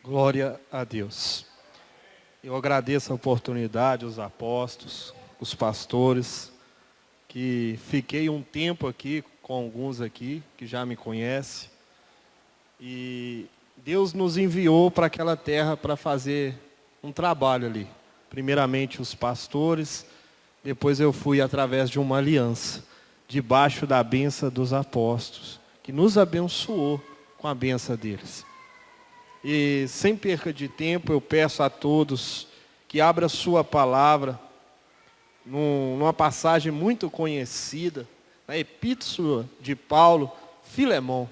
Glória a Deus. Eu agradeço a oportunidade, os apóstolos, os pastores, que fiquei um tempo aqui com alguns aqui, que já me conhecem. E Deus nos enviou para aquela terra para fazer um trabalho ali. Primeiramente os pastores, depois eu fui através de uma aliança, debaixo da bênção dos apóstolos, que nos abençoou com a bênção deles. E sem perca de tempo, eu peço a todos que abra sua palavra numa passagem muito conhecida, na Epístola de Paulo, Filemão.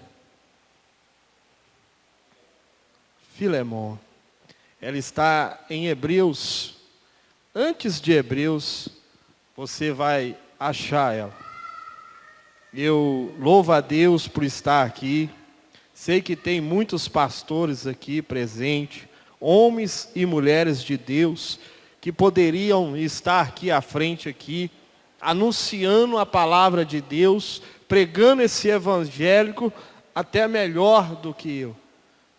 Filemão. Ela está em Hebreus. Antes de Hebreus, você vai achar ela. Eu louvo a Deus por estar aqui. Sei que tem muitos pastores aqui presentes, homens e mulheres de Deus, que poderiam estar aqui à frente aqui, anunciando a palavra de Deus, pregando esse evangélico até melhor do que eu.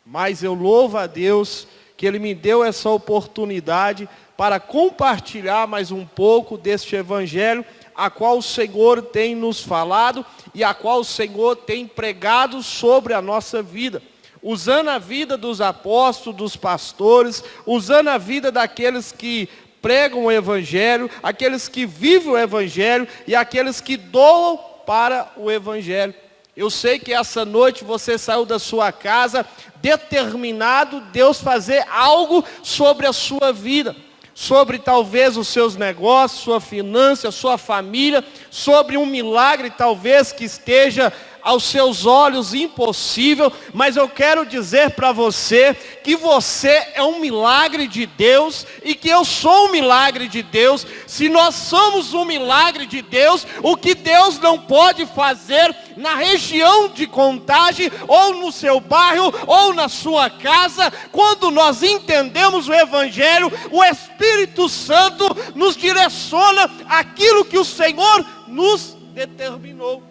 Mas eu louvo a Deus que Ele me deu essa oportunidade para compartilhar mais um pouco deste evangelho, a qual o Senhor tem nos falado e a qual o Senhor tem pregado sobre a nossa vida, usando a vida dos apóstolos, dos pastores, usando a vida daqueles que pregam o evangelho, aqueles que vivem o evangelho e aqueles que doam para o evangelho. Eu sei que essa noite você saiu da sua casa determinado Deus fazer algo sobre a sua vida, sobre talvez os seus negócios, sua finança, sua família, sobre um milagre talvez que esteja aos seus olhos impossível, mas eu quero dizer para você que você é um milagre de Deus e que eu sou um milagre de Deus. Se nós somos um milagre de Deus, o que Deus não pode fazer na região de Contagem, ou no seu bairro, ou na sua casa, quando nós entendemos o Evangelho, o Espírito Santo nos direciona aquilo que o Senhor nos determinou.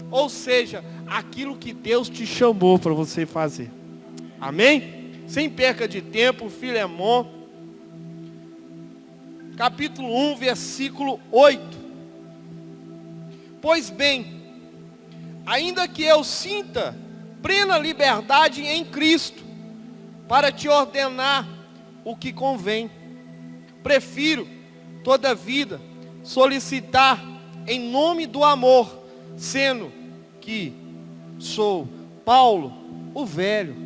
Ou seja, aquilo que Deus te chamou para você fazer. Amém? Sem perca de tempo, Filemão, capítulo 1, versículo 8. Pois bem, ainda que eu sinta plena liberdade em Cristo, para te ordenar o que convém, prefiro, todavia, solicitar em nome do amor, sendo que sou Paulo, o velho,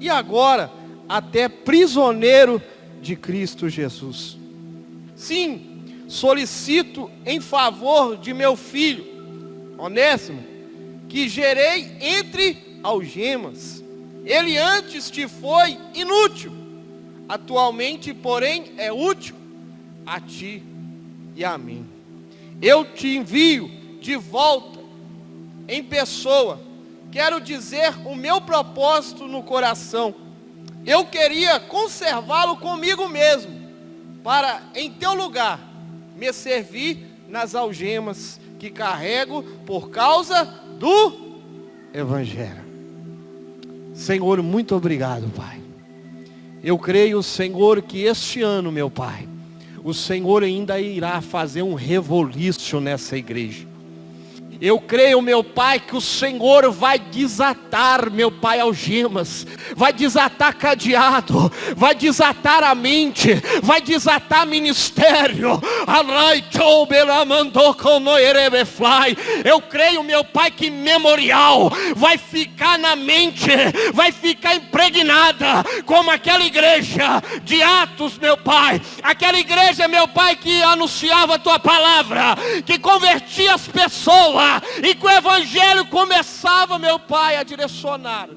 e agora até prisioneiro de Cristo Jesus. Sim, solicito em favor de meu filho, Onésimo, que gerei entre algemas. Ele antes te foi inútil, atualmente, porém, é útil a ti e a mim. Eu te envio de volta em pessoa. Quero dizer o meu propósito no coração. Eu queria conservá-lo comigo mesmo, para em teu lugar me servir nas algemas que carrego por causa do Evangelho. Senhor, muito obrigado, Pai. Eu creio, Senhor, que este ano, meu Pai, o Senhor ainda irá fazer um revolução nessa igreja. Eu creio, meu Pai, que o Senhor vai desatar, meu Pai, algemas, vai desatar cadeado, vai desatar a mente, vai desatar ministério. Eu creio, meu Pai, que memorial vai ficar na mente, vai ficar impregnada, como aquela igreja de Atos, meu Pai, aquela igreja, meu Pai, que anunciava a Tua palavra, que convertia as pessoas, e que o Evangelho começava, meu Pai, a direcionar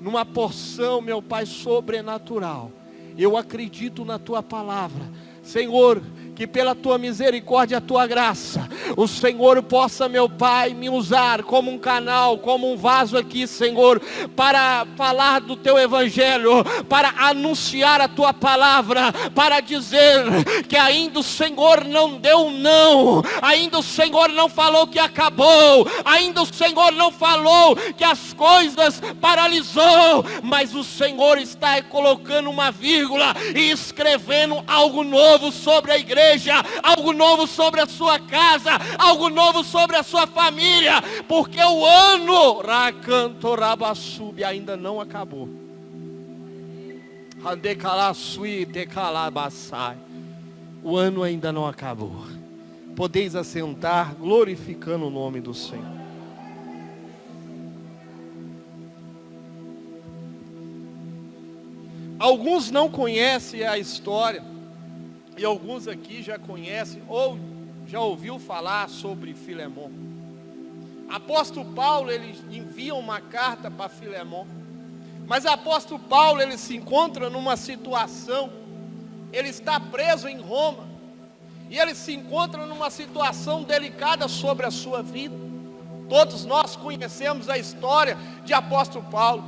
numa porção, meu Pai, sobrenatural. Eu acredito na Tua palavra, Senhor, que pela tua misericórdia e a tua graça, o Senhor possa, meu Pai, me usar como um canal, como um vaso aqui, Senhor, para falar do teu evangelho, para anunciar a tua palavra, para dizer que ainda o Senhor não deu não, ainda o Senhor não falou que acabou, ainda o Senhor não falou que as coisas paralisou, mas o Senhor está colocando uma vírgula e escrevendo algo novo sobre a igreja, algo novo sobre a sua casa, algo novo sobre a sua família, porque o ano Racantorabassubi ainda não acabou. O ano ainda não acabou. Podeis assentar, glorificando o nome do Senhor. Alguns não conhecem a história, e alguns aqui já conhecem, ou já ouviu falar sobre Filemon. Apóstolo Paulo, ele envia uma carta para Filemon, mas apóstolo Paulo, ele se encontra numa situação, ele está preso em Roma, e ele se encontra numa situação delicada sobre a sua vida. Todos nós conhecemos a história de apóstolo Paulo.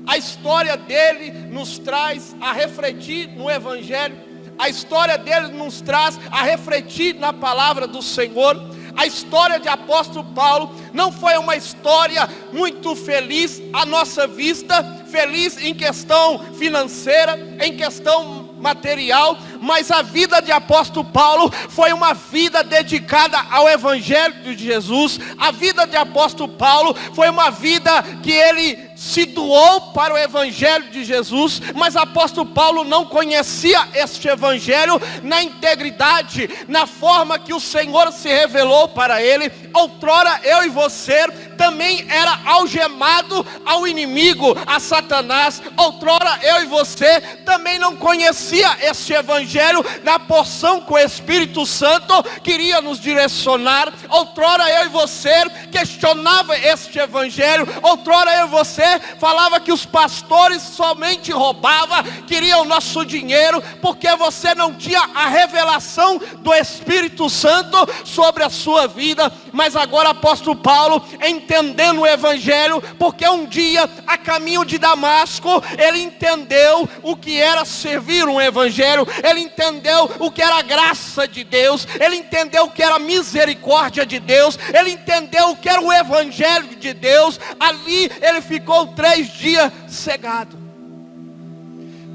A história dele nos traz a refletir no evangelho. A história dele nos traz a refletir na palavra do Senhor. A história de apóstolo Paulo não foi uma história muito feliz à nossa vista, feliz em questão financeira, em questão material, mas a vida de apóstolo Paulo foi uma vida dedicada ao evangelho de Jesus. A vida de apóstolo Paulo foi uma vida que ele se doou para o evangelho de Jesus, mas apóstolo Paulo não conhecia este evangelho na integridade, na forma que o Senhor se revelou para ele. Outrora eu e você também era algemado ao inimigo, a Satanás. Outrora eu e você também não conhecia este evangelho na porção que o Espírito Santo queria nos direcionar. Outrora eu e você questionava este evangelho. Outrora eu e você falava que os pastores somente roubavam, queriam o nosso dinheiro, porque você não tinha a revelação do Espírito Santo sobre a sua vida. Mas agora apóstolo Paulo, entendendo o evangelho, porque um dia a caminho de Damasco, ele entendeu o que era servir um evangelho, ele entendeu o que era a graça de Deus, ele entendeu o que era a misericórdia de Deus, ele entendeu o que era o evangelho de Deus. Ali ele ficou 3 dias cegado.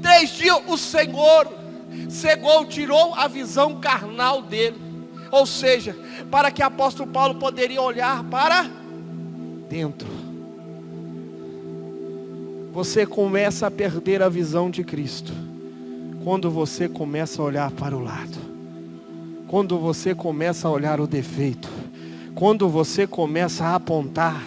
3 dias o Senhor cegou, tirou a visão carnal dele, ou seja, para que apóstolo Paulo poderia olhar para dentro. Você começa a perder a visão de Cristo quando você começa a olhar para o lado, quando você começa a olhar o defeito, quando você começa a apontar,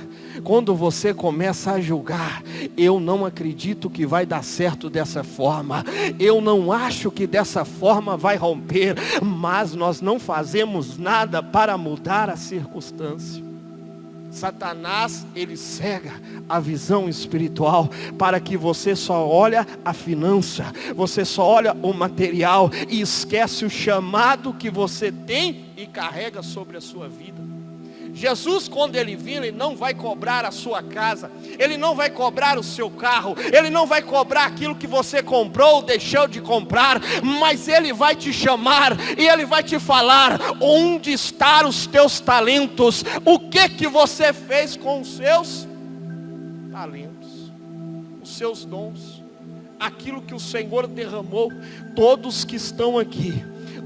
quando você começa a julgar. Eu não acredito que vai dar certo dessa forma, eu não acho que dessa forma vai romper, mas nós não fazemos nada para mudar a circunstância. Satanás, ele cega a visão espiritual, para que você só olha a finança, você só olha o material, e esquece o chamado que você tem e carrega sobre a sua vida. Jesus, quando ele vir, ele não vai cobrar a sua casa, ele não vai cobrar o seu carro, ele não vai cobrar aquilo que você comprou ou deixou de comprar, mas ele vai te chamar e ele vai te falar: onde estão os teus talentos? O que você fez com os seus talentos, os seus dons, aquilo que o Senhor derramou? Todos que estão aqui,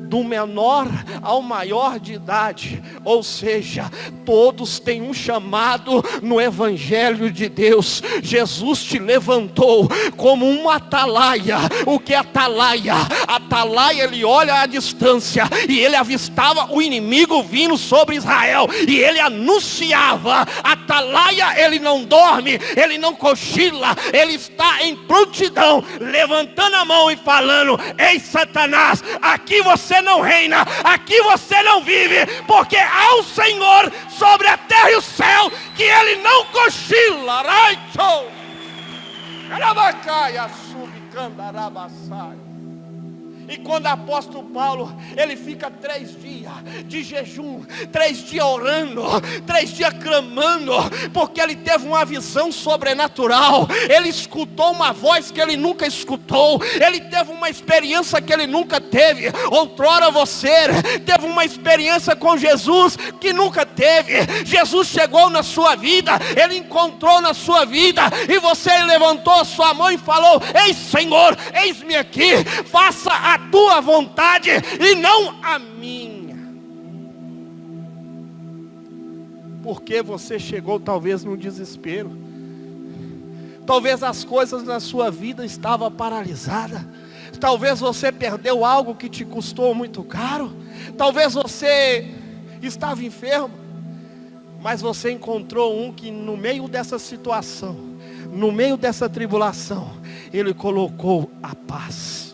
do menor ao maior de idade, ou seja, todos têm um chamado no evangelho de Deus. Jesus te levantou como uma atalaia. O que é atalaia? Atalaia, ele olha à distância e ele avistava o inimigo vindo sobre Israel, e ele anunciava. Atalaia, ele não dorme, ele não cochila, ele está em prontidão, levantando a mão e falando: ei Satanás, aqui você não reina, aqui você não vive, porque há o Senhor sobre a terra e o céu, que ele não cochila. E quando o apóstolo Paulo, ele fica 3 dias de jejum, 3 dias orando, 3 dias clamando, porque ele teve uma visão sobrenatural, ele escutou uma voz que ele nunca escutou, ele teve uma experiência que ele nunca teve. Outrora você teve uma experiência com Jesus que nunca teve. Jesus chegou na sua vida, ele encontrou na sua vida, e você levantou a sua mão e falou: ei Senhor, eis-me aqui, faça a tua vontade e não a minha. Porque você chegou talvez no desespero, talvez as coisas na sua vida estavam paralisadas, talvez você perdeu algo que te custou muito caro, talvez você estava enfermo, mas você encontrou um que no meio dessa situação, no meio dessa tribulação, ele colocou a paz.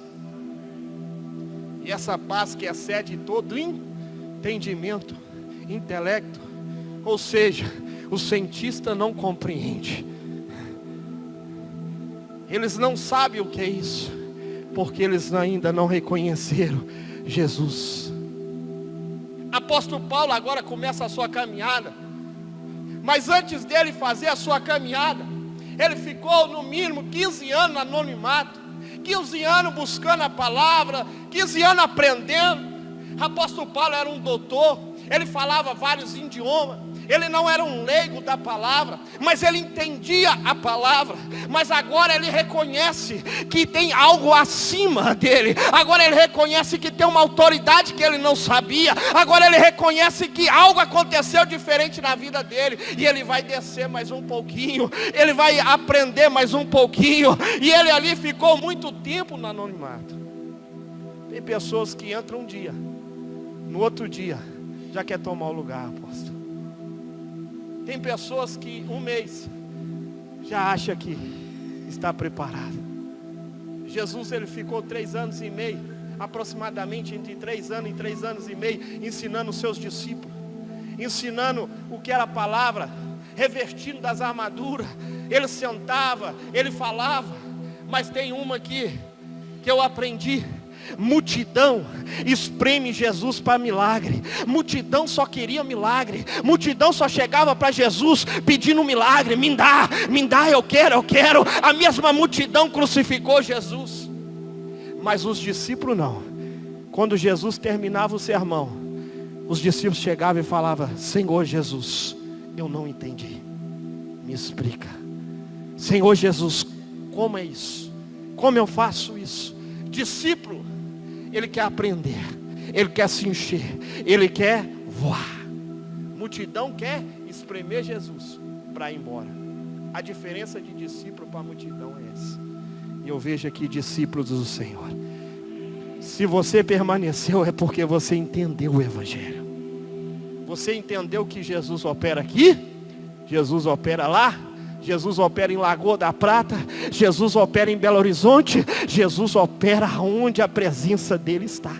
E essa paz que excede todo entendimento, intelecto, ou seja, o cientista não compreende. Eles não sabem o que é isso, porque eles ainda não reconheceram Jesus. Apóstolo Paulo agora começa a sua caminhada, mas antes dele fazer a sua caminhada, ele ficou no mínimo 15 anos no anonimato, 15 anos buscando a palavra, 15 anos aprendendo. Apóstolo Paulo era um doutor, ele falava vários idiomas, ele não era um leigo da palavra, mas ele entendia a palavra. Mas agora ele reconhece que tem algo acima dele, agora ele reconhece que tem uma autoridade que ele não sabia, agora ele reconhece que algo aconteceu diferente na vida dele, e ele vai descer mais um pouquinho, ele vai aprender mais um pouquinho, e ele ali ficou muito tempo no anonimato. Tem pessoas que entram um dia, no outro dia já quer tomar o lugar, apóstolo. Tem pessoas que um mês já acha que está preparado. Jesus, ele ficou 3 anos e meio, aproximadamente entre 3 anos e 3 anos e meio, ensinando os seus discípulos, ensinando o que era a palavra, revestindo das armaduras. Ele sentava, ele falava. Mas tem uma aqui que eu aprendi: multidão espreme Jesus para milagre. Multidão só queria milagre. Multidão só chegava para Jesus pedindo milagre. Me dá, eu quero. A mesma multidão crucificou Jesus. Mas os discípulos não. Quando Jesus terminava o sermão, os discípulos chegavam e falavam: Senhor Jesus, eu não entendi, me explica. Senhor Jesus, como é isso? Como eu faço isso? Discípulo, ele quer aprender, ele quer se encher, ele quer voar. Multidão quer espremer Jesus para ir embora. A diferença de discípulo para multidão é essa. E eu vejo aqui discípulos do Senhor. Se você permaneceu, é porque você entendeu o Evangelho. Você entendeu que Jesus opera aqui, Jesus opera lá, Jesus opera em Lagoa da Prata, Jesus opera em Belo Horizonte, Jesus opera onde a presença dele está.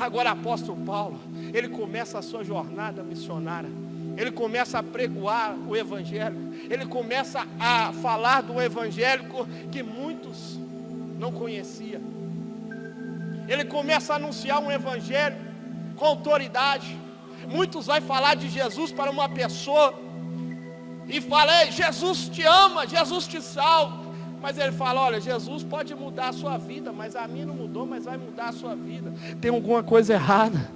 Agora apóstolo Paulo, ele começa a sua jornada missionária. Ele começa a pregoar o Evangelho. Ele começa a falar do evangélico que muitos não conheciam. Ele começa a anunciar um Evangelho com autoridade. Muitos vão falar de Jesus para uma pessoa e falam: Jesus te ama, Jesus te salva. Mas ele fala: olha, Jesus pode mudar a sua vida, mas a minha não mudou, mas vai mudar a sua vida. Tem alguma coisa errada.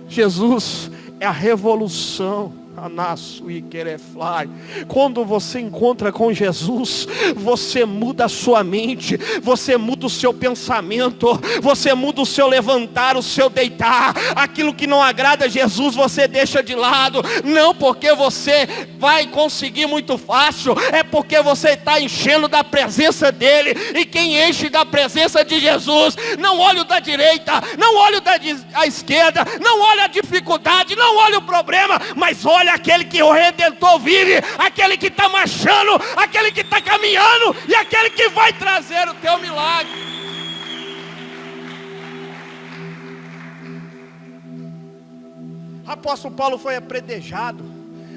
Jesus é a revolução. Quando você encontra com Jesus, você muda a sua mente, você muda o seu pensamento, você muda o seu levantar, o seu deitar. Aquilo que não agrada a Jesus, você deixa de lado. Não porque você vai conseguir muito fácil, é porque você está enchendo da presença dele. E quem enche da presença de Jesus, não olha o da direita, não olha o da esquerda, não olha a dificuldade, não olha o problema, mas olha aquele que o Redentor vive, aquele que está marchando, aquele que está caminhando, e aquele que vai trazer o teu milagre. Apóstolo Paulo foi apredejado,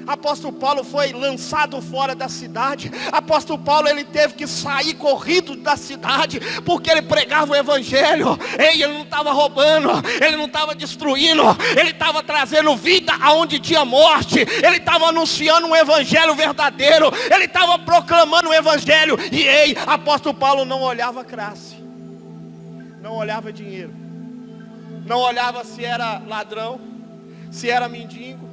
Apóstolo Paulo foi lançado fora da cidade. Apóstolo Paulo, ele teve que sair corrido da cidade, porque ele pregava o evangelho. Ele não estava roubando, ele não estava destruindo, ele estava trazendo vida aonde tinha morte. Ele estava anunciando um evangelho verdadeiro, ele estava proclamando o evangelho. E apóstolo Paulo não olhava classe, não olhava dinheiro, não olhava se era ladrão, se era mendigo.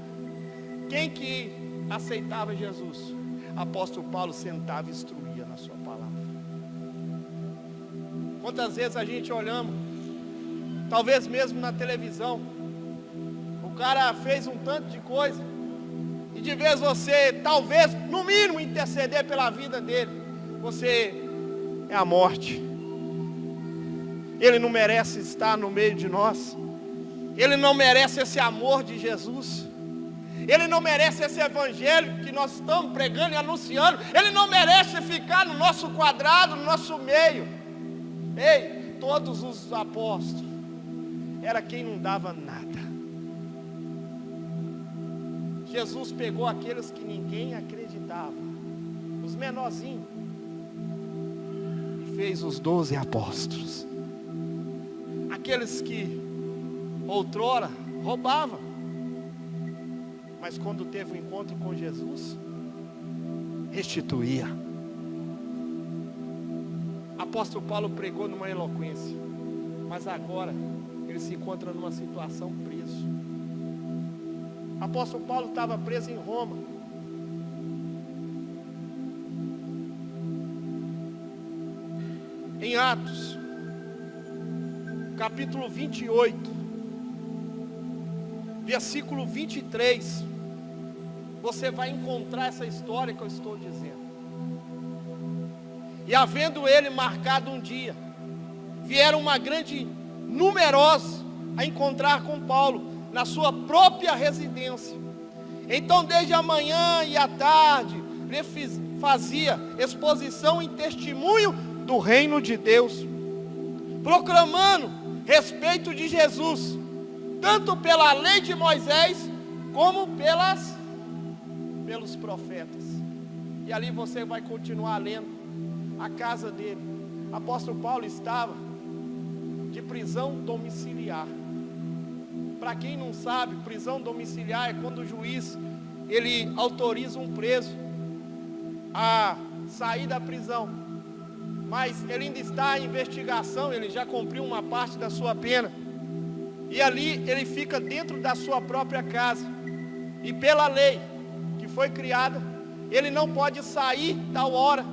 Quem que aceitava Jesus? Apóstolo Paulo sentava e instruía na sua palavra. Quantas vezes a gente olhamos, talvez mesmo na televisão, o cara fez um tanto de coisa, e de vez você, talvez, no mínimo, interceder pela vida dele, você é a morte. Ele não merece estar no meio de nós, ele não merece esse amor de Jesus. Ele não merece esse evangelho que nós estamos pregando e anunciando. Ele não merece ficar no nosso quadrado, no nosso meio. Todos os apóstolos, era quem não dava nada. Jesus pegou aqueles que ninguém acreditava, os menorzinhos, e fez os 12 apóstolos. Aqueles que outrora roubavam, mas quando teve um encontro com Jesus, restituía. Apóstolo Paulo pregou numa eloquência, mas agora ele se encontra numa situação preso. Apóstolo Paulo estava preso em Roma. Em Atos, capítulo 28, versículo 23, você vai encontrar essa história que eu estou dizendo. E havendo ele marcado um dia, vieram uma grande numerosa a encontrar com Paulo na sua própria residência. Então desde a manhã e à tarde ele fazia exposição em testemunho do reino de Deus, proclamando respeito de Jesus, tanto pela lei de Moisés, como pelos profetas. E ali você vai continuar lendo a casa dele. Apóstolo Paulo estava de prisão domiciliar. Para quem não sabe, prisão domiciliar é quando o juiz, ele autoriza um preso a sair da prisão, mas ele ainda está em investigação, ele já cumpriu uma parte da sua pena, e ali ele fica dentro da sua própria casa, e pela lei que foi criada, ele não pode sair tal hora,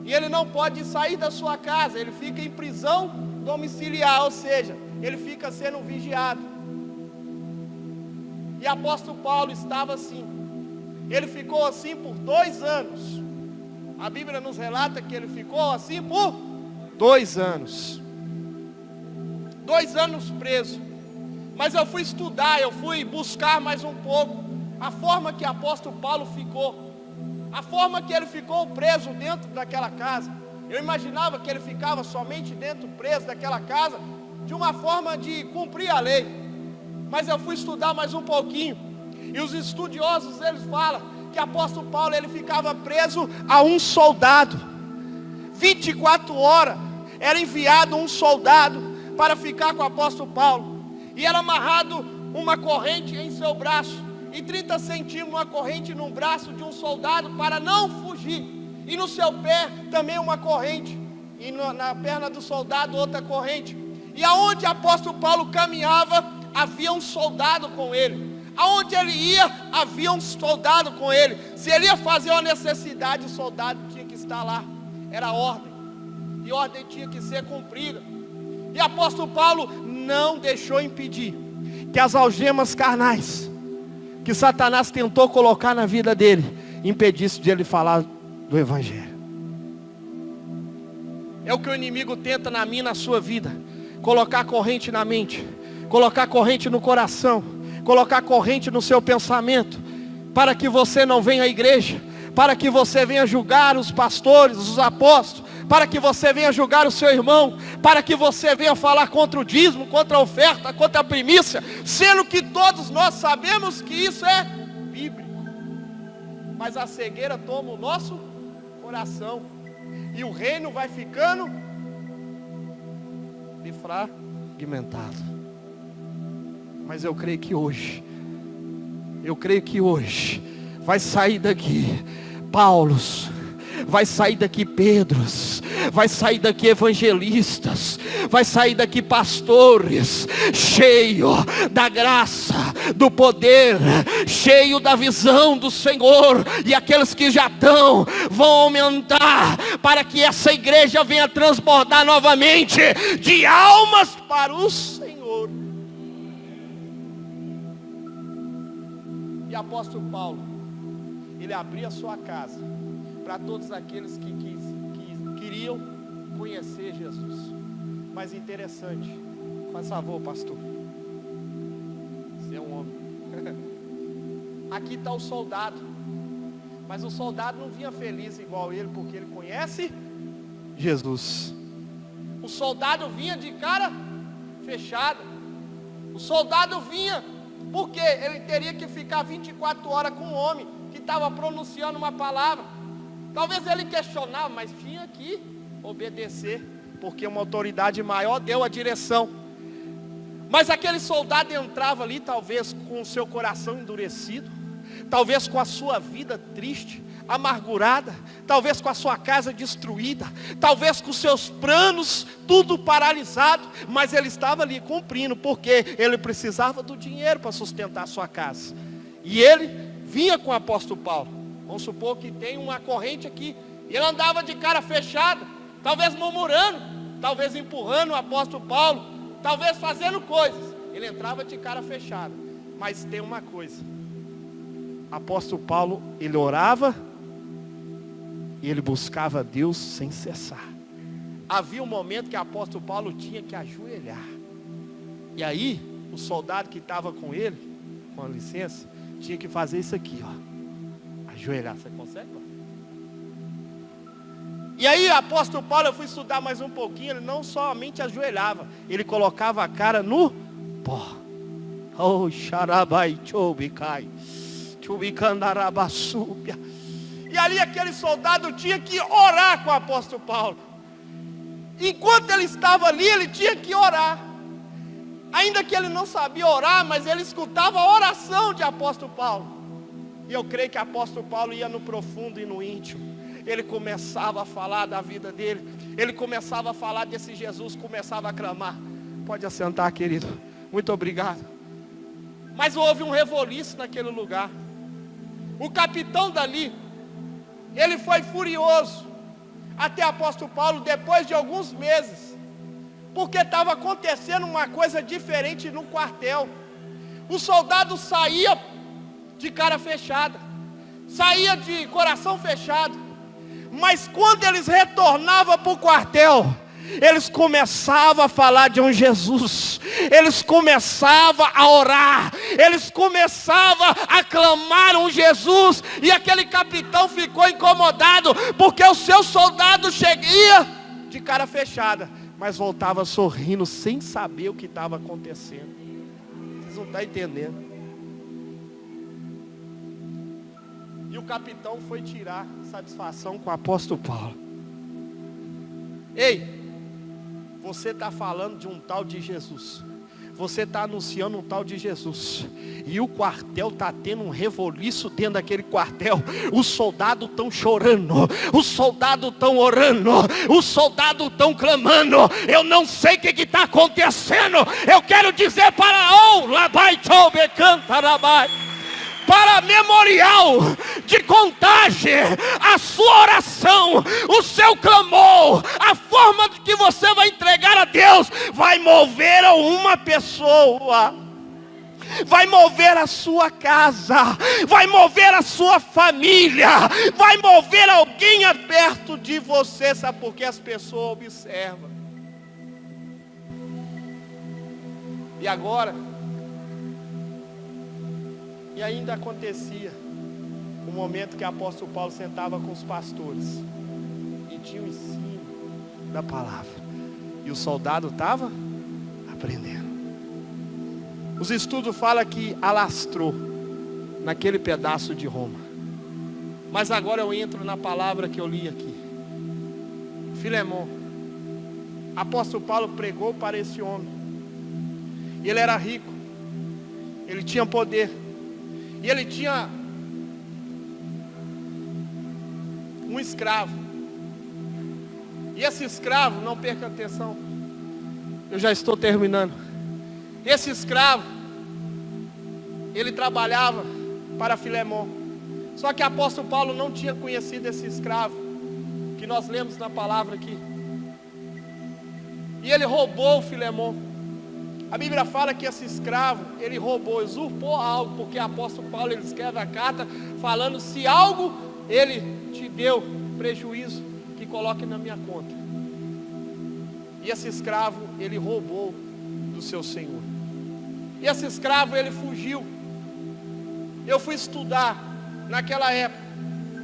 e ele não pode sair da sua casa, ele fica em prisão domiciliar, ou seja, ele fica sendo vigiado. E apóstolo Paulo estava assim, ele ficou assim por 2 anos, a Bíblia nos relata que ele ficou assim por 2 anos, 2 anos preso. Mas eu fui estudar, eu fui buscar mais um pouco a forma que o apóstolo Paulo ficou, a forma que ele ficou preso dentro daquela casa. Eu imaginava que ele ficava somente dentro, preso daquela casa, de uma forma de cumprir a lei. Mas eu fui estudar mais um pouquinho, e os estudiosos, eles falam que o apóstolo Paulo, ele ficava preso a um soldado. 24 horas era enviado um soldado para ficar com o apóstolo Paulo, e era amarrado uma corrente em seu braço, e 30 centímetros uma corrente no braço de um soldado para não fugir, e no seu pé também uma corrente, e na perna do soldado outra corrente. E aonde o apóstolo Paulo caminhava, havia um soldado com ele. Aonde ele ia, havia um soldado com ele. Se ele ia fazer uma necessidade, o soldado tinha que estar lá. Era ordem, e ordem tinha que ser cumprida. E o apóstolo Paulo não deixou impedir que as algemas carnais que Satanás tentou colocar na vida dele impedisse de ele falar do evangelho. É o que o inimigo tenta na minha e na sua vida: colocar corrente na mente, colocar corrente no coração, colocar corrente no seu pensamento, para que você não venha à igreja, para que você venha julgar os pastores, os apóstolos, para que você venha julgar o seu irmão, para que você venha falar contra o dízimo, contra a oferta, contra a primícia, sendo que todos nós sabemos que isso é bíblico. mas a cegueira toma o nosso coração, e o reino vai ficando fragmentado. Mas eu creio que hoje vai sair daqui Paulos, vai sair daqui Pedros, vai sair daqui evangelistas, vai sair daqui pastores, cheio da graça, do poder, cheio da visão do Senhor, e aqueles que já estão, vão aumentar, para que essa igreja venha transbordar novamente, de almas para o Senhor. E apóstolo Paulo, ele abria a sua casa, para todos aqueles que queriam conhecer Jesus. Mas interessante, faz favor, pastor, você é um homem. Aqui está o soldado, mas o soldado não vinha feliz igual ele, porque ele conhece Jesus. O soldado vinha de cara fechada. O soldado vinha porque ele teria que ficar 24 horas com um homem que estava pronunciando uma palavra. Talvez ele questionava, mas tinha que obedecer, porque uma autoridade maior deu a direção. Mas aquele soldado entrava ali, talvez com o seu coração endurecido, talvez com a sua vida triste, amargurada, talvez com a sua casa destruída, talvez com os seus planos tudo paralisado, mas ele estava ali cumprindo, porque ele precisava do dinheiro para sustentar a sua casa. E ele vinha com o apóstolo Paulo. Vamos supor que tem uma corrente aqui, e ele andava de cara fechada, talvez murmurando, talvez empurrando o apóstolo Paulo, talvez fazendo coisas. Ele entrava de cara fechada. Mas tem uma coisa, apóstolo Paulo, ele orava e ele buscava Deus sem cessar. Havia um momento que o apóstolo Paulo tinha que ajoelhar. E aí, o soldado que estava com ele, com licença, tinha que fazer isso aqui, ó. Ajoelhar, você consegue? E aí, o apóstolo Paulo, eu fui estudar mais um pouquinho, ele não somente ajoelhava, ele colocava a cara no pó. Oh, xarabai, chobicai, chubicandarabasúbia. E ali aquele soldado tinha que orar com o apóstolo Paulo. Enquanto ele estava ali, ele tinha que orar. Ainda que ele não sabia orar, mas ele escutava a oração de apóstolo Paulo. E eu creio que o apóstolo Paulo ia no profundo e no íntimo. Ele começava a falar da vida dele. Ele começava a falar desse Jesus, começava a clamar. Pode assentar, querido. Muito obrigado. Mas houve um reboliço naquele lugar. O capitão dali, ele foi furioso até o apóstolo Paulo depois de alguns meses, porque estava acontecendo uma coisa diferente no quartel. O soldado saía de cara fechada, saía de coração fechado, mas quando eles retornavam para o quartel, eles começavam a falar de um Jesus, eles começavam a orar, eles começavam a clamar um Jesus, e aquele capitão ficou incomodado, porque o seu soldado chegia de cara fechada, mas voltava sorrindo, sem saber o que estava acontecendo. Vocês não estão entendendo. E o capitão foi tirar satisfação com o apóstolo Paulo. Ei, você está falando de um tal de Jesus, você está anunciando um tal de Jesus, e o quartel está tendo um reboliço dentro daquele quartel. Os soldados estão chorando, os soldados estão orando, os soldados estão clamando. Eu não sei o que está acontecendo. Eu quero dizer para para memorial de Contagem, a sua oração, o seu clamor, a forma que você vai entregar a Deus, vai mover uma pessoa, vai mover a sua casa, vai mover a sua família, vai mover alguém perto de você. Sabe por que? As pessoas observam. E agora, e ainda acontecia o momento que o apóstolo Paulo sentava com os pastores e tinha o ensino da palavra, e o soldado estava aprendendo. Os estudos falam que alastrou naquele pedaço de Roma. Mas agora eu entro na palavra que eu li aqui. Filemon. Apóstolo Paulo pregou para esse homem. E ele era rico. Ele tinha poder. E ele tinha um escravo. E esse escravo, não perca atenção, eu já estou terminando. Esse escravo, ele trabalhava para Filemon. Só que o apóstolo Paulo não tinha conhecido esse escravo, que nós lemos na palavra aqui. E ele roubou o Filemon. A Bíblia fala que esse escravo, ele roubou, usurpou algo, porque o apóstolo Paulo, ele escreve a carta, falando, se algo ele te deu prejuízo, que coloque na minha conta. E esse escravo, ele roubou do seu senhor. E esse escravo, ele fugiu. Eu fui estudar, naquela época,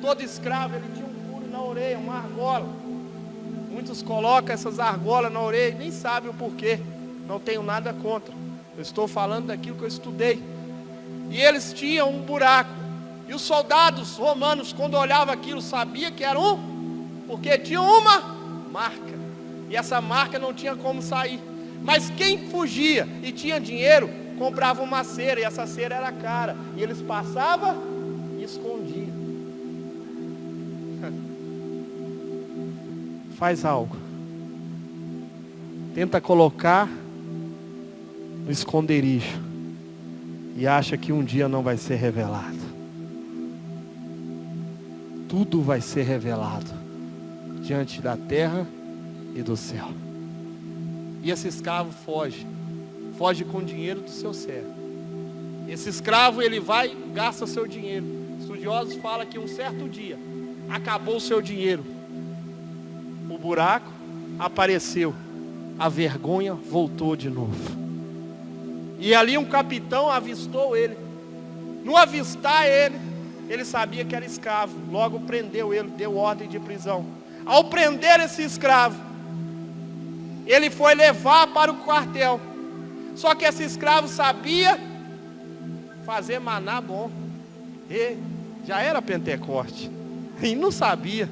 todo escravo, ele tinha um furo na orelha, uma argola. Muitos colocam essas argolas na orelha e nem sabem o porquê. Não tenho nada contra. Eu estou falando daquilo que eu estudei. E eles tinham um buraco. E os soldados romanos, quando olhavam aquilo, sabiam que era porque tinha uma marca. E essa marca não tinha como sair. Mas quem fugia e tinha dinheiro, comprava uma cera. E essa cera era cara. E eles passavam e escondiam. Faz algo. Tenta colocar no esconderijo. E acha que um dia não vai ser revelado. Tudo vai ser revelado diante da terra e do céu. E esse escravo foge. Foge com o dinheiro do seu servo. Esse escravo, ele vai e gasta seu dinheiro. Estudiosos falam que um certo dia acabou o seu dinheiro. O buraco apareceu. A vergonha voltou de novo. E ali um capitão avistou ele. No avistar ele, ele sabia que era escravo. Logo prendeu ele, deu ordem de prisão. Ao prender esse escravo, ele foi levar para o quartel. Só que esse escravo sabia fazer maná bom. E já era Pentecoste. E não sabia.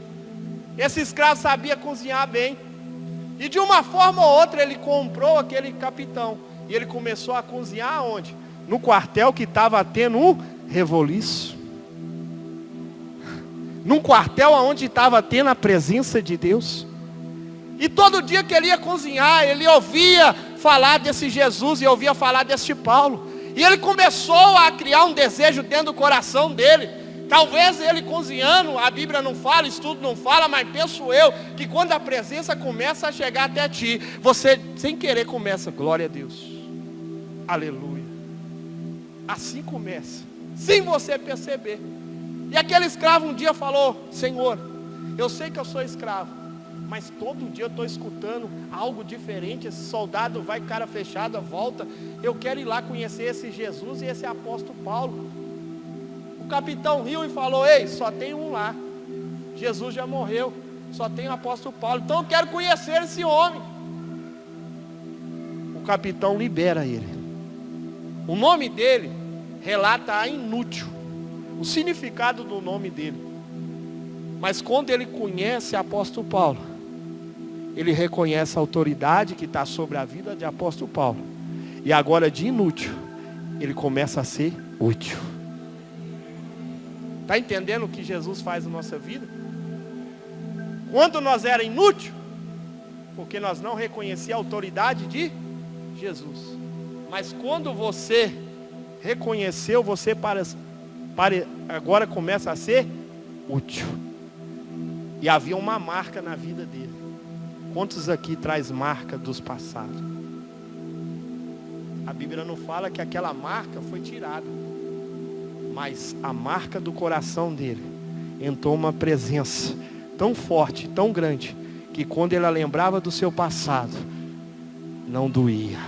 Esse escravo sabia cozinhar bem. E de uma forma ou outra ele comprou aquele capitão. E ele começou a cozinhar aonde? No quartel que estava tendo um reboliço. Num quartel onde estava tendo a presença de Deus. E todo dia que ele ia cozinhar, ele ouvia falar desse Jesus e ouvia falar desse Paulo. E ele começou a criar um desejo dentro do coração dele. Talvez ele cozinhando, a Bíblia não fala, o estudo não fala, mas penso eu, que quando a presença começa a chegar até ti, você sem querer começa, glória a Deus, aleluia. Assim começa, sem você perceber. E aquele escravo um dia falou, Senhor, eu sei que eu sou escravo, mas todo dia eu estou escutando algo diferente. Esse soldado vai cara fechada, volta, eu quero ir lá conhecer esse Jesus e esse apóstolo Paulo. O capitão riu e falou, ei, só tem um lá, Jesus já morreu, só tem o apóstolo Paulo, então eu quero conhecer esse homem. O capitão libera ele. O nome dele relata a inútil, o significado do nome dele. Mas quando ele conhece o apóstolo Paulo, ele reconhece a autoridade que está sobre a vida de apóstolo Paulo. E agora de inútil, ele começa a ser útil. Está entendendo o que Jesus faz na nossa vida? Quando nós era inútil, porque nós não reconhecíamos a autoridade de Jesus. Mas quando você reconheceu, você agora começa a ser útil. E havia uma marca na vida dele. Quantos aqui traz marca dos passados? A Bíblia não fala que aquela marca foi tirada. Mas a marca do coração dele entrou uma presença tão forte, tão grande, que quando ele lembrava do seu passado, não doía.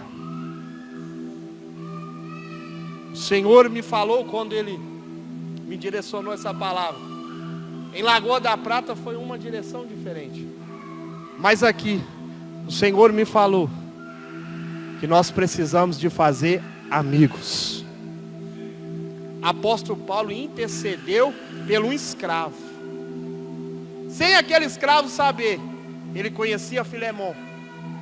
O Senhor me falou quando Ele me direcionou essa palavra. Em Lagoa da Prata foi uma direção diferente. Mas aqui, o Senhor me falou que nós precisamos de fazer amigos. Apóstolo Paulo intercedeu pelo escravo. Sem aquele escravo saber, ele conhecia Filemon.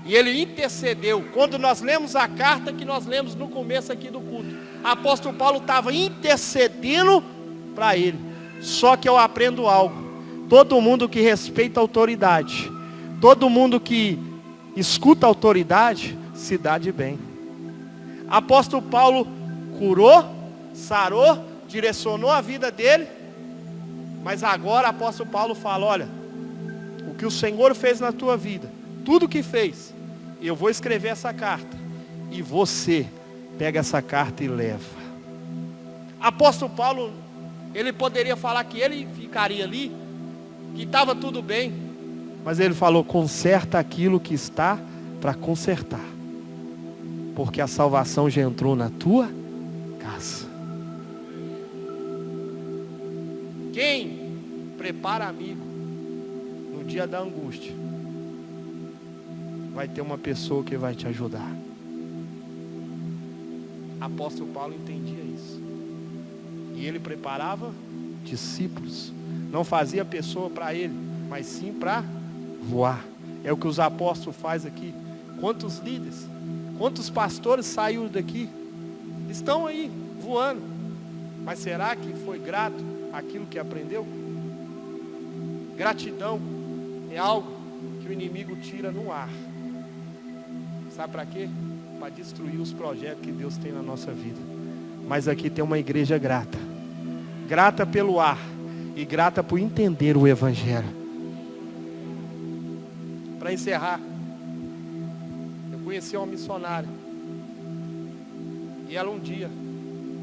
E ele intercedeu. Quando nós lemos a carta que nós lemos no começo aqui do culto, apóstolo Paulo estava intercedendo para ele. Só que eu aprendo algo. Todo mundo que respeita a autoridade, todo mundo que escuta a autoridade, se dá de bem. Apóstolo Paulo curou, sarou, direcionou a vida dele. Mas agora apóstolo Paulo fala, olha, o que o Senhor fez na tua vida, tudo que fez, eu vou escrever essa carta. E você pega essa carta e leva. Apóstolo Paulo, ele poderia falar que ele ficaria ali, que estava tudo bem. Mas ele falou, conserta aquilo que está para consertar. Porque a salvação já entrou na tua casa. Quem prepara amigo no dia da angústia, vai ter uma pessoa que vai te ajudar. Apóstolo Paulo entendia isso. E ele preparava discípulos. Não fazia pessoa para ele, mas sim para voar. É o que os apóstolos fazem aqui. Quantos líderes, quantos pastores saíram daqui? Estão aí, voando. Mas será que foi grato aquilo que aprendeu? Gratidão é algo que o inimigo tira no ar. Sabe para quê? Para destruir os projetos que Deus tem na nossa vida. Mas aqui tem uma igreja grata. Grata pelo ar e grata por entender o Evangelho. Para encerrar, eu conheci uma missionária. E ela um dia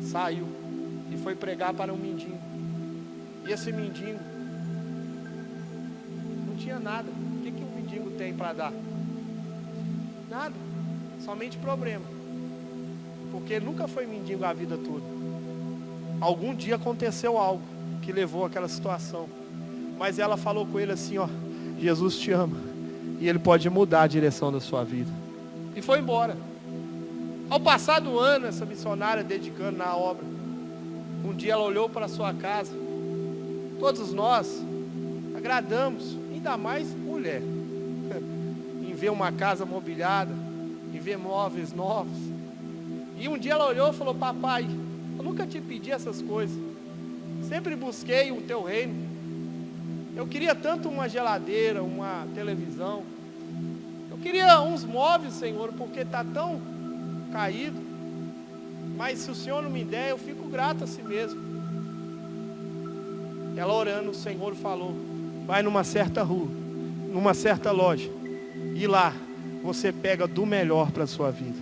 saiu e foi pregar para um mendigo. E esse mendigo não tinha nada. O que um mendigo tem para dar? Nada, somente problema. Porque nunca foi mendigo a vida toda. Algum dia aconteceu algo que levou àquela situação. Mas ela falou com ele assim, ó, Jesus te ama. E ele pode mudar a direção da sua vida. E foi embora. Ao passar do ano, essa missionária dedicando na obra, um dia ela olhou para a sua casa. Todos nós agradamos, ainda mais mulher, em ver uma casa mobiliada, em ver móveis novos. E um dia ela olhou e falou, papai, eu nunca te pedi essas coisas. Sempre busquei o teu reino. Eu queria tanto uma geladeira, uma televisão. Eu queria uns móveis, Senhor, porque está tão caído. Mas se o Senhor não me der, eu fico grato a si mesmo. Ela orando, o Senhor falou, vai numa certa rua, numa certa loja, e lá você pega do melhor para a sua vida.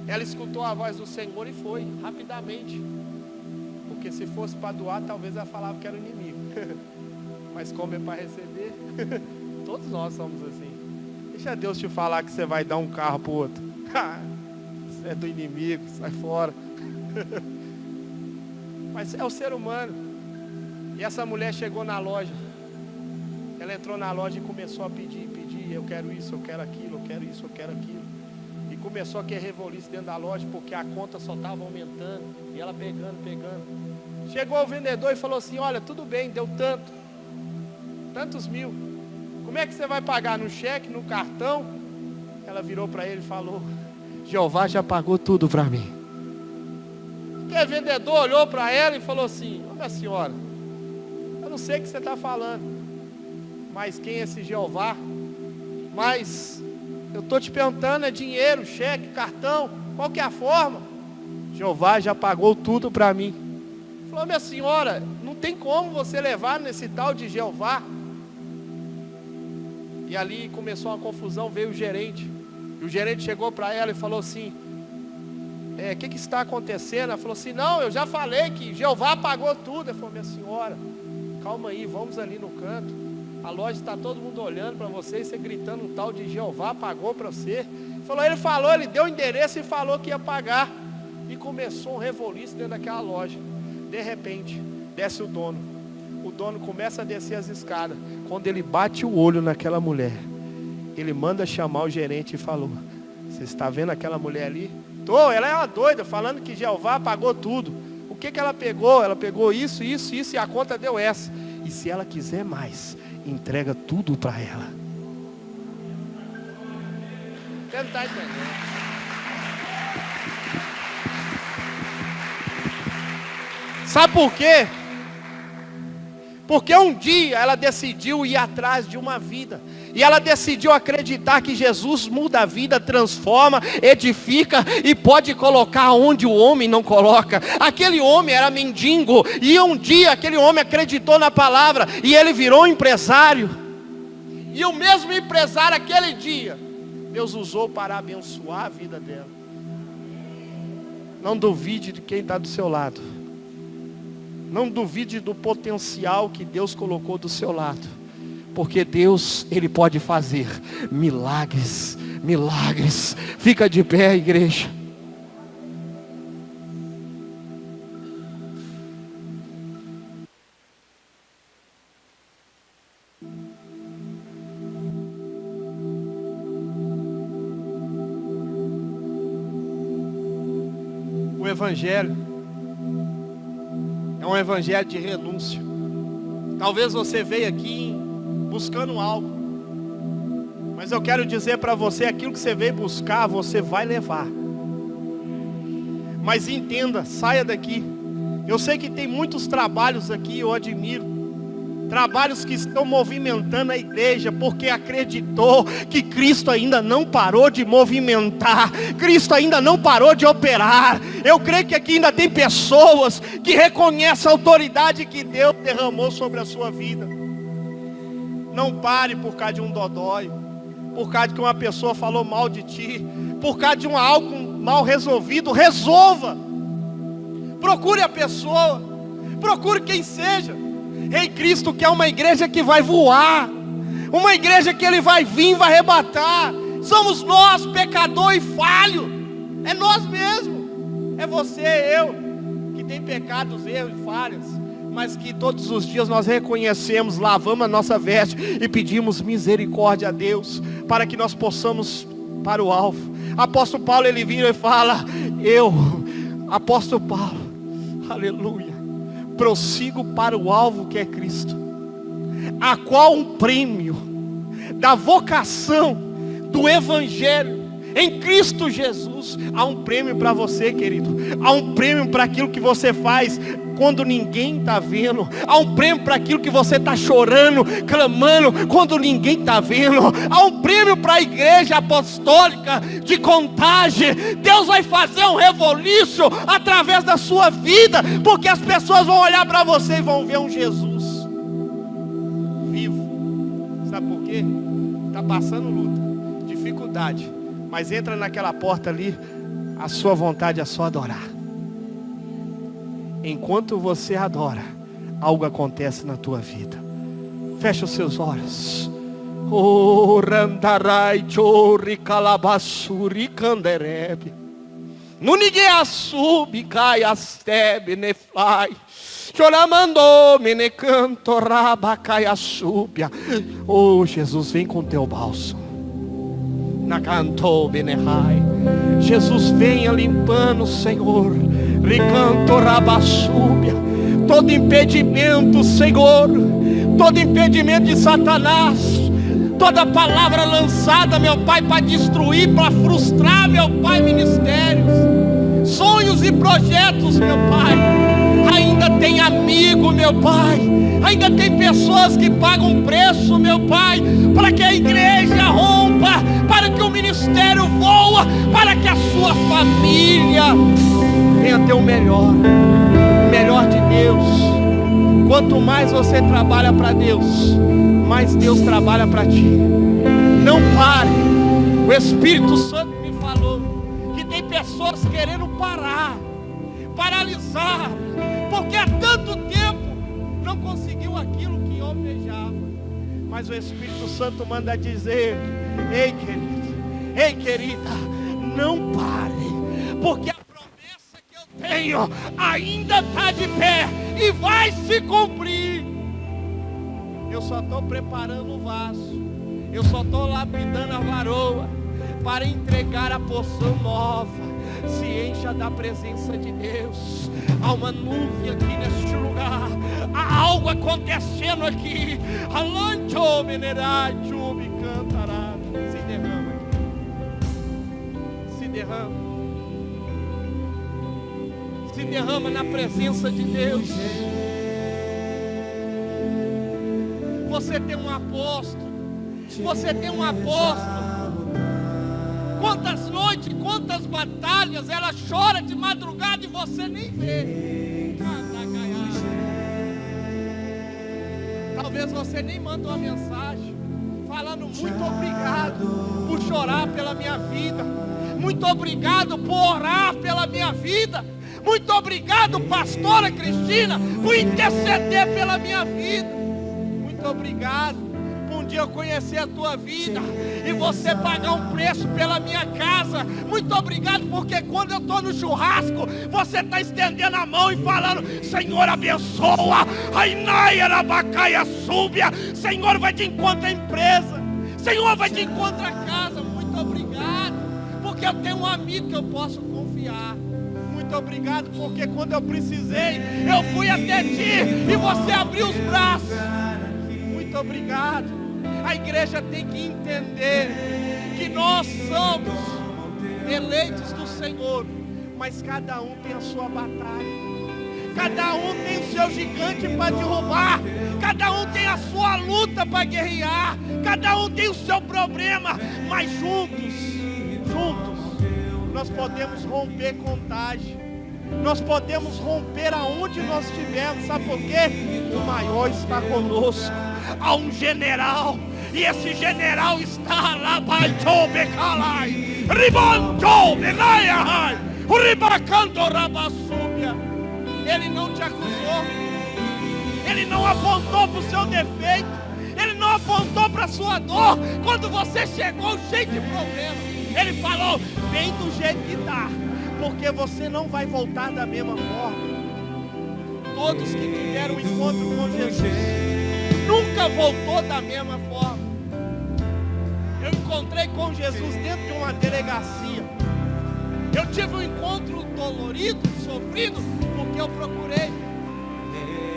Ela escutou a voz do Senhor e foi, rapidamente. Porque se fosse para doar, talvez ela falava que era o inimigo. Mas como é para receber, todos nós somos assim. Deixa Deus te falar que você vai dar um carro para o outro. Você é do inimigo, sai fora. Mas é o ser humano. E essa mulher chegou na loja. Ela entrou na loja e começou a pedir. Eu quero isso, eu quero aquilo, eu quero isso, eu quero aquilo. E começou a querer revolice dentro da loja, porque a conta só estava aumentando. E ela pegando. Chegou o vendedor e falou assim, olha, tudo bem, deu tantos mil. Como é que você vai pagar? No cheque, no cartão? Ela virou para ele e falou, Jeová já pagou tudo para mim. O vendedor olhou para ela e falou assim, olha senhora, eu não sei o que você está falando, mas quem é esse Jeová? Mas eu estou te perguntando, é dinheiro, cheque, cartão, qual que é a forma? Jeová já pagou tudo para mim. Falou, minha senhora, não tem como você levar nesse tal de Jeová. E ali começou uma confusão, veio o gerente. E o gerente chegou para ela e falou assim, o que está acontecendo? Ela falou assim, não, eu já falei que Jeová pagou tudo. Ela falou, minha senhora, calma aí, vamos ali no canto. A loja está todo mundo olhando para você, e você gritando um tal de Jeová pagou para você. Ele deu o endereço e falou que ia pagar. E começou um revoliço dentro daquela loja. De repente, desce o dono. O dono começa a descer as escadas. Quando ele bate o olho naquela mulher, ele manda chamar o gerente e falou, você está vendo aquela mulher ali? Ela é uma doida, falando que Jeová pagou tudo. que ela pegou? Ela pegou isso, isso, isso, e a conta deu essa. E se ela quiser mais, entrega tudo para ela. Você não está entendendo? Sabe por quê? Porque um dia ela decidiu ir atrás de uma vida. E ela decidiu acreditar que Jesus muda a vida, transforma, edifica e pode colocar onde o homem não coloca. Aquele homem era mendigo. E um dia aquele homem acreditou na palavra e ele virou empresário. E o mesmo empresário aquele dia, Deus usou para abençoar a vida dela. Não duvide de quem está do seu lado. Não duvide do potencial que Deus colocou do seu lado. Porque Deus, Ele pode fazer milagres, milagres. Fica de pé, igreja. O Evangelho é um evangelho de renúncia. Talvez você veio aqui buscando algo, mas eu quero dizer para você, aquilo que você veio buscar, você vai levar. Mas entenda, saia daqui. Eu sei que tem muitos trabalhos aqui, eu admiro. Trabalhos que estão movimentando a igreja, porque acreditou que Cristo ainda não parou de movimentar, Cristo ainda não parou de operar. Eu creio que aqui ainda tem pessoas que reconhecem a autoridade que Deus derramou sobre a sua vida. Não pare por causa de um dodói, por causa de que uma pessoa falou mal de ti, por causa de algo mal resolvido. Resolva. Procure a pessoa, procure quem seja. Ei, Cristo quer uma igreja que vai voar, uma igreja que Ele vai vir, vai arrebatar. Somos nós, pecador e falho. É nós mesmos. É você, eu, que tem pecados, erros e falhas, mas que todos os dias nós reconhecemos, lavamos a nossa veste e pedimos misericórdia a Deus, para que nós possamos para o alvo. Apóstolo Paulo, ele vira e fala: apóstolo Paulo, aleluia, prossigo para o alvo que é Cristo, a qual um prêmio da vocação do Evangelho em Cristo Jesus. Há um prêmio para você, querido. Há um prêmio para aquilo que você faz quando ninguém está vendo. Há um prêmio para aquilo que você está chorando, clamando, quando ninguém está vendo. Há um prêmio para a igreja apostólica de Contagem. Deus vai fazer um revoluço através da sua vida, porque as pessoas vão olhar para você e vão ver um Jesus vivo. Sabe por quê? Está passando luta, dificuldade, mas entra naquela porta ali, a sua vontade é só adorar. Enquanto você adora, algo acontece na tua vida. Fecha os seus olhos. Oh, randarai chori calabasuri canderebe. Nunigeasubi cai astebe neflai. Choramando me ne canto rabacai súbia. Oh, Jesus, vem com teu bálsamo. Na canto benehai. Jesus, venha limpando, Senhor. Ricanto rabassúbia. Todo impedimento, Senhor. Todo impedimento de Satanás. Toda palavra lançada, meu Pai, para destruir, para frustrar, meu Pai, ministérios, sonhos e projetos, meu Pai. Ainda tem amigo, meu Pai. Ainda tem pessoas que pagam preço, meu Pai, para que a igreja rompa, para que o ministério voa, para que a sua família venha ter o melhor de Deus. Quanto mais você trabalha para Deus, mais Deus trabalha para ti. Não pare. O Espírito Santo me falou que tem pessoas querendo paralisar, porque há tanto tempo não conseguiu aquilo que almejava. Mas o Espírito Santo manda dizer: ei, querido, ei, querida, não pare, porque a promessa que eu tenho ainda está de pé e vai se cumprir. Eu só estou preparando o vaso, eu só estou lapidando a varoa para entregar a porção nova, Se encha da presença de Deus. Há uma nuvem aqui neste lugar. Há algo acontecendo aqui. Alancho minerádio me cantará. Se derrama aqui. Se derrama. Se derrama na presença de Deus. Você tem um apóstolo. Você tem um apóstolo. Quantas noites, quantas batalhas ela chora de madrugada e você nem vê. Talvez você nem manda uma mensagem falando muito obrigado por chorar pela minha vida. Muito obrigado por orar pela minha vida. Muito obrigado, pastora Cristina, por interceder pela minha vida. Muito obrigado por um dia eu conhecer a tua vida e você pagar um preço pela minha casa. Muito obrigado, porque quando eu estou no churrasco, você está estendendo a mão e falando: Senhor, abençoa. Senhor, vai de encontro à empresa. Senhor, vai de encontro à casa. Muito obrigado, porque eu tenho um amigo que eu posso confiar. Muito obrigado, porque quando eu precisei, eu fui até ti e você abriu os braços. Muito obrigado. A igreja tem que entender que nós somos eleitos do Senhor, mas cada um tem a sua batalha. Cada um tem o seu gigante para derrubar. Cada um tem a sua luta para guerrear. Cada um tem o seu problema, mas juntos, nós podemos romper contagem. Nós podemos romper aonde nós estivermos. Sabe por quê? O maior está conosco. Há um general, e esse general está lá. Ele não te acusou. Ele não apontou para o seu defeito. Ele não apontou para a sua dor. Quando você chegou cheio de problemas, ele falou: vem do jeito que está, porque você não vai voltar da mesma forma. Todos que tiveram um encontro com Jesus nunca voltou da mesma forma. Eu encontrei com Jesus dentro de uma delegacia. Eu tive um encontro dolorido, sofrido, porque eu procurei.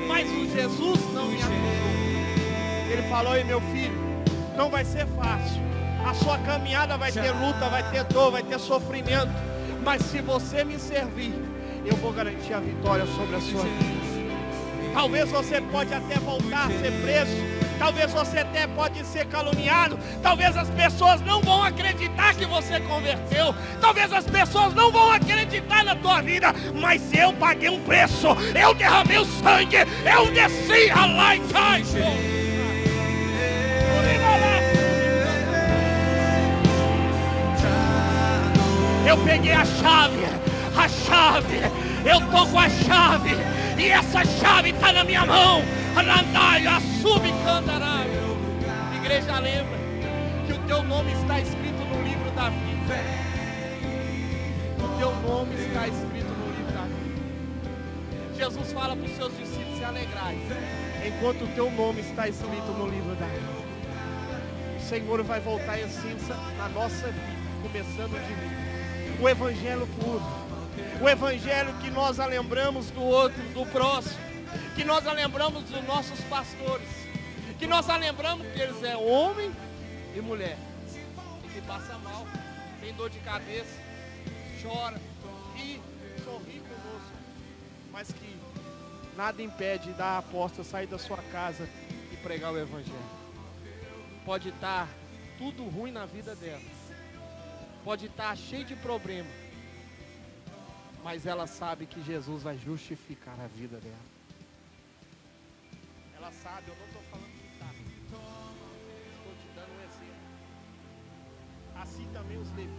Mas o Jesus não me acusou. Ele falou: ei, meu filho, não vai ser fácil. A sua caminhada vai ter luta, vai ter dor, vai ter sofrimento. Mas se você me servir, eu vou garantir a vitória sobre a sua vida. Talvez você pode até voltar a ser preso. Talvez você até pode ser caluniado. Talvez as pessoas não vão acreditar que você converteu. Talvez as pessoas não vão acreditar na tua vida. Mas eu paguei um preço. Eu derramei o sangue. Eu desci a lá e cai. Eu peguei a chave. Eu estou com a chave. E essa chave está na minha mão. Igreja, lembra que o teu nome está escrito no livro da vida. O teu nome está escrito no livro da vida. Jesus fala para os seus discípulos: se alegrai, enquanto o teu nome está escrito no livro da vida. O Senhor vai voltar em essência na nossa vida, começando de mim. O evangelho puro. O evangelho que nós lembramos do outro, do próximo, que nós lembramos dos nossos pastores, que nós lembramos que eles é homem e mulher, que passa mal, tem dor de cabeça, chora, ri, sorri conosco, mas que nada impede da apóstola sair da sua casa e pregar o evangelho. Pode estar tudo ruim na vida dela, pode estar cheio de problema, mas ela sabe que Jesus vai justificar a vida dela. Ela sabe, eu não estou falando de tá. Estou te dando um exemplo. Assim também os levitas,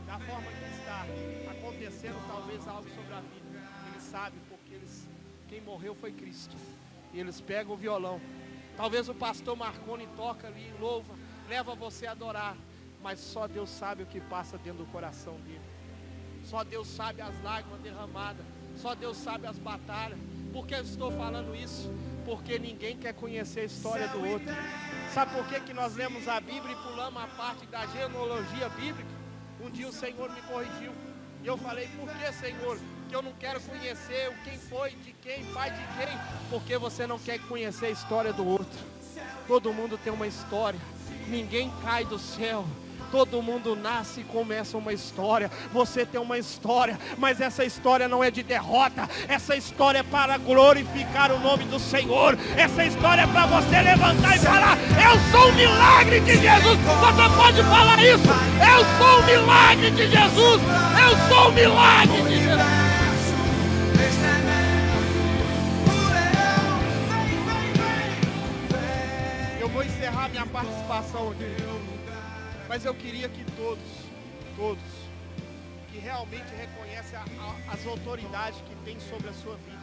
da forma que está acontecendo talvez algo sobre a vida. Eles sabem porque quem morreu foi Cristo. E eles pegam o violão. Talvez o pastor Marconi toca ali, louva, leva você a adorar. Mas só Deus sabe o que passa dentro do coração dele. Só Deus sabe as lágrimas derramadas. Só Deus sabe as batalhas. Por que eu estou falando isso? Porque ninguém quer conhecer a história do outro. Sabe por que nós lemos a Bíblia e pulamos a parte da genealogia bíblica? Um dia o Senhor me corrigiu. E eu falei, por que, Senhor, que eu não quero conhecer o quem foi, de quem, pai de quem? Porque você não quer conhecer a história do outro. Todo mundo tem uma história, ninguém cai do céu. Todo mundo nasce e começa uma história. Você tem uma história, mas essa história não é de derrota. Essa história é para glorificar o nome do Senhor. Essa história é para você levantar e falar: eu sou o milagre de Jesus. Você pode falar isso: eu sou o milagre de Jesus. Eu sou o milagre de Jesus. Eu vou encerrar minha participação aqui, mas eu queria que todos que realmente reconhecem as autoridades que tem sobre a sua vida,